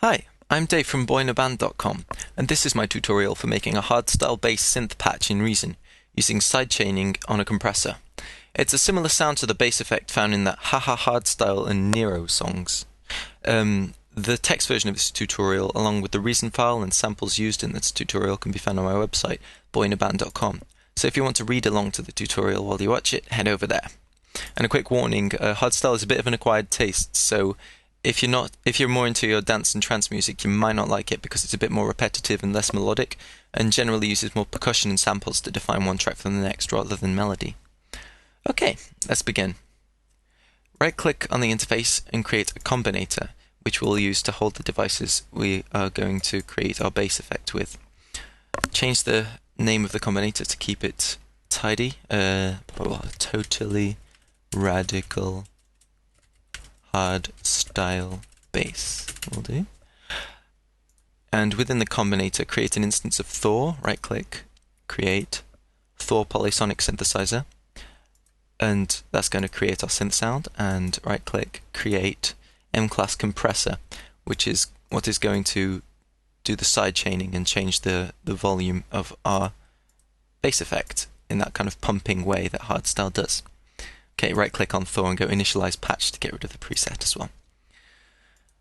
Hi, I'm Dave from Boyinaband.com, and this is my tutorial for making a hardstyle-based synth patch in Reason, using sidechaining on a compressor. It's a similar sound to the bass effect found in the Haha Hardstyle and Nero songs. The text version of this tutorial, along with the Reason file and samples used in this tutorial, can be found on my website, Boyinaband.com. So if you want to read along to the tutorial while you watch it, head over there. And a quick warning, hardstyle is a bit of an acquired taste, so if you're more into your dance and trance music, you might not like it because it's a bit more repetitive and less melodic, and generally uses more percussion and samples to define one track from the next rather than melody. Okay, let's begin. Right-click on the interface and create a combinator, which we'll use to hold the devices we are going to create our bass effect with. Change the name of the combinator to keep it tidy. Totally radical hardstyle bass will do. And within the combinator, create an instance of Thor. Right-click, create Thor polysonic synthesizer, and that's going to create our synth sound. And right-click, create M-class compressor, which is what is going to do the side chaining and change the volume of our bass effect in that kind of pumping way that hardstyle does. Okay, right-click on Thor and go Initialize Patch to get rid of the preset as well.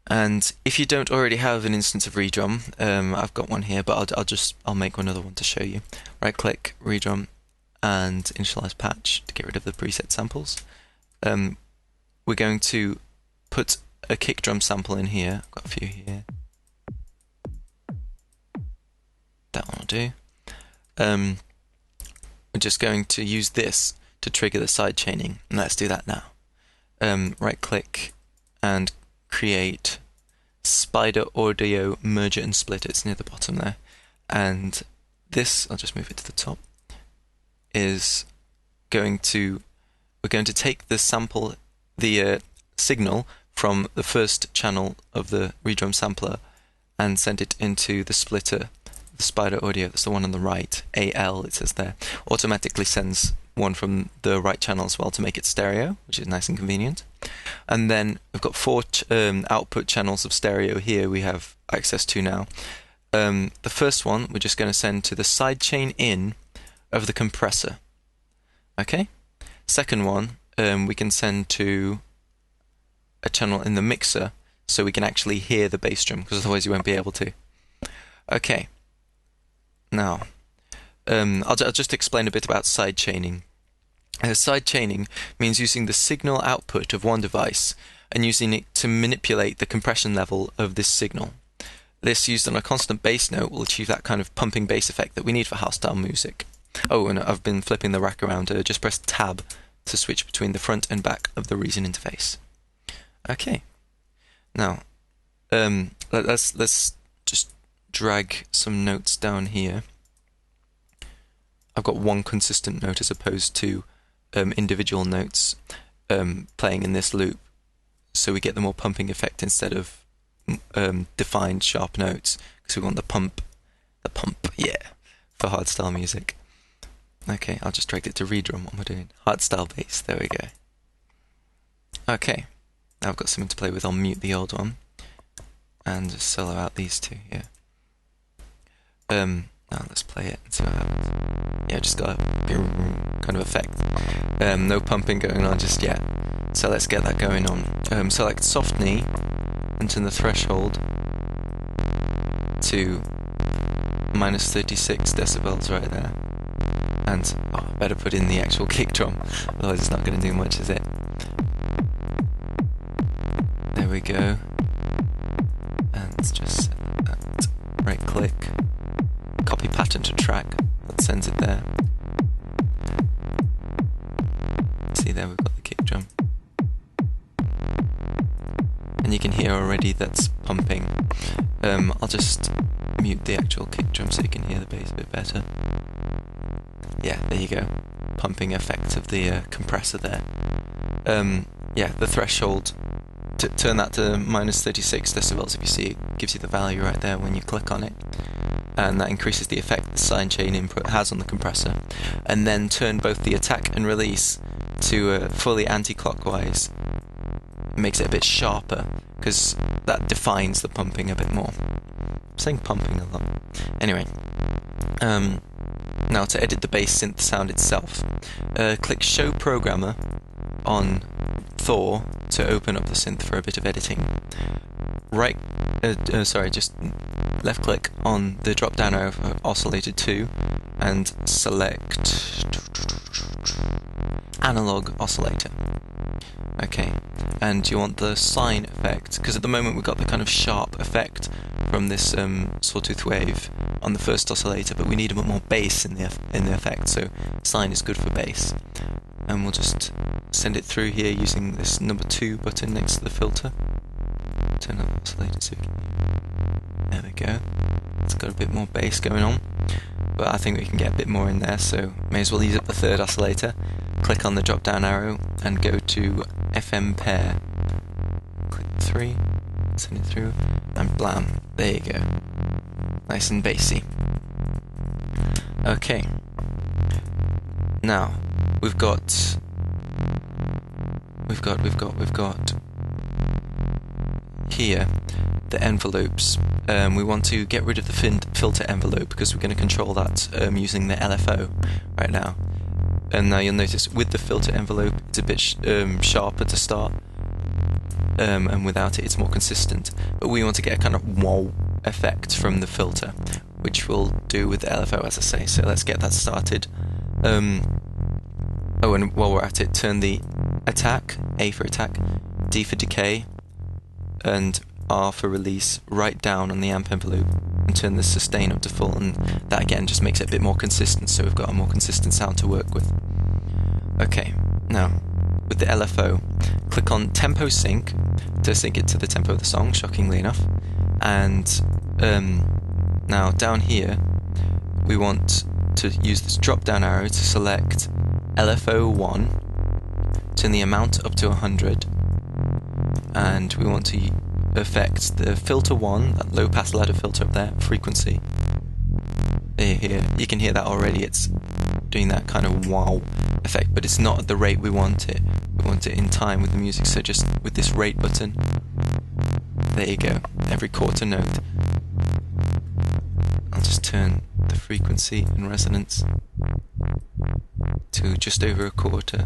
And if you don't already have an instance of Redrum, I've got one here, but I'll make another one to show you. Right-click, Redrum, and Initialize Patch to get rid of the preset samples. We're going to put a kick drum sample in here. I've got a few here. That one will do. We're just going to use this to trigger the side chaining, and let's do that now. Right-click and create Spider Audio Merger and Split. It's near the bottom there, and this, I'll just move it to the top, is we're going to take the sample, the signal from the first channel of the Redrum sampler and send it into the splitter, the Spider Audio. That's the one on the right, AL it says there. Automatically sends one from the right channel as well to make it stereo, which is nice and convenient. And then we've got four output channels of stereo here we have access to now. The first one we're just going to send to the sidechain in of the compressor. Okay? Second one we can send to a channel in the mixer so we can actually hear the bass drum, because otherwise you won't be able to. Okay. Now, I'll just explain a bit about sidechaining. Sidechaining means using the signal output of one device and using it to manipulate the compression level of this signal. This, used on a constant bass note, will achieve that kind of pumping bass effect that we need for hardstyle music. Oh, and I've been flipping the rack around. Just press Tab to switch between the front and back of the Reason interface. Okay. Now, let's just drag some notes down here. I've got one consistent note as opposed to individual notes playing in this loop, so we get the more pumping effect instead of defined sharp notes, because we want the pump, yeah, for hardstyle music. Okay, I'll just drag it to Redrum. What am I doing? Hardstyle bass, there we go. Okay, now I've got something to play with. I'll mute the old one and just solo out these two here. Now let's play it and see what happens. Yeah, just got a kind of effect. No pumping going on just yet. So let's get that going on. Select soft knee and turn the threshold to minus 36 decibels right there. And I better put in the actual kick drum, otherwise it's not going to do much, is it? There we go. And just set that. Right click. Copy pattern to track, that sends it there. See there, we've got the kick drum. And you can hear already that's pumping. I'll just mute the actual kick drum so you can hear the bass a bit better. Yeah, there you go. Pumping effect of the compressor there. Yeah, the threshold, to turn that to minus 36 decibels, if you see it, gives you the value right there when you click on it. And that increases the effect the sidechain input has on the compressor. And then turn both the attack and release to fully anti-clockwise. It makes it a bit sharper, because that defines the pumping a bit more. I'm saying pumping a lot. Anyway, now to edit the bass synth sound itself, click Show Programmer on Thor to open up the synth for a bit of editing. Just left click on the drop down arrow for Oscillator 2 and select Analog Oscillator. Okay, and you want the sine effect, because at the moment we've got the kind of sharp effect from this sawtooth wave on the first oscillator, but we need a bit more bass in the effect, so sine is good for bass. And we'll just send it through here using this number 2 button next to the filter. Turn up the oscillator so we can hear. There we go. It's got a bit more bass going on, but I think we can get a bit more in there, so may as well use up the third oscillator. Click on the drop down arrow and go to FM pair. Click 3, send it through, and blam, there you go. Nice and bassy. Okay. Now we've got here the envelopes. We want to get rid of the filter envelope because we're going to control that using the LFO right now. And now you'll notice with the filter envelope it's a bit sharper to start, and without it it's more consistent. But we want to get a kind of wow effect from the filter, which we'll do with the LFO, as I say. So let's get that started. Oh, and while we're at it, turn the attack, A for attack, D for decay, and R for release right down on the amp envelope, and turn the sustain up to full, and that again just makes it a bit more consistent, so we've got a more consistent sound to work with. Okay, now with the LFO, click on Tempo Sync to sync it to the tempo of the song, shockingly enough, and now down here we want to use this drop down arrow to select LFO 1, turn the amount up to 100, and we want to affect the filter 1, that low pass ladder filter up there, frequency. Here, you can hear that already, it's doing that kind of wow effect, but it's not at the rate we want it. We want it in time with the music, so just with this rate button, there you go, every quarter note. I'll just turn the frequency and resonance to just over a quarter,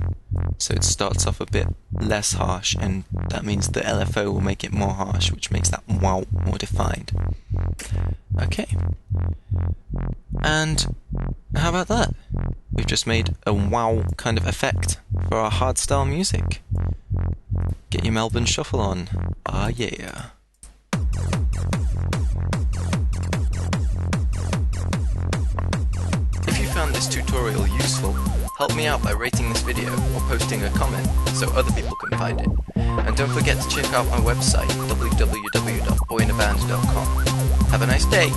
so it starts off a bit less harsh, and that means the LFO will make it more harsh, which makes that wow more defined. Okay, and how about that? We've just made a wow kind of effect for our hardstyle music. Get your Melbourne Shuffle on. Ah yeah. If you found this tutorial useful, help me out by rating this video or posting a comment so other people can find it. And don't forget to check out my website, www.boyinaband.com. Have a nice day!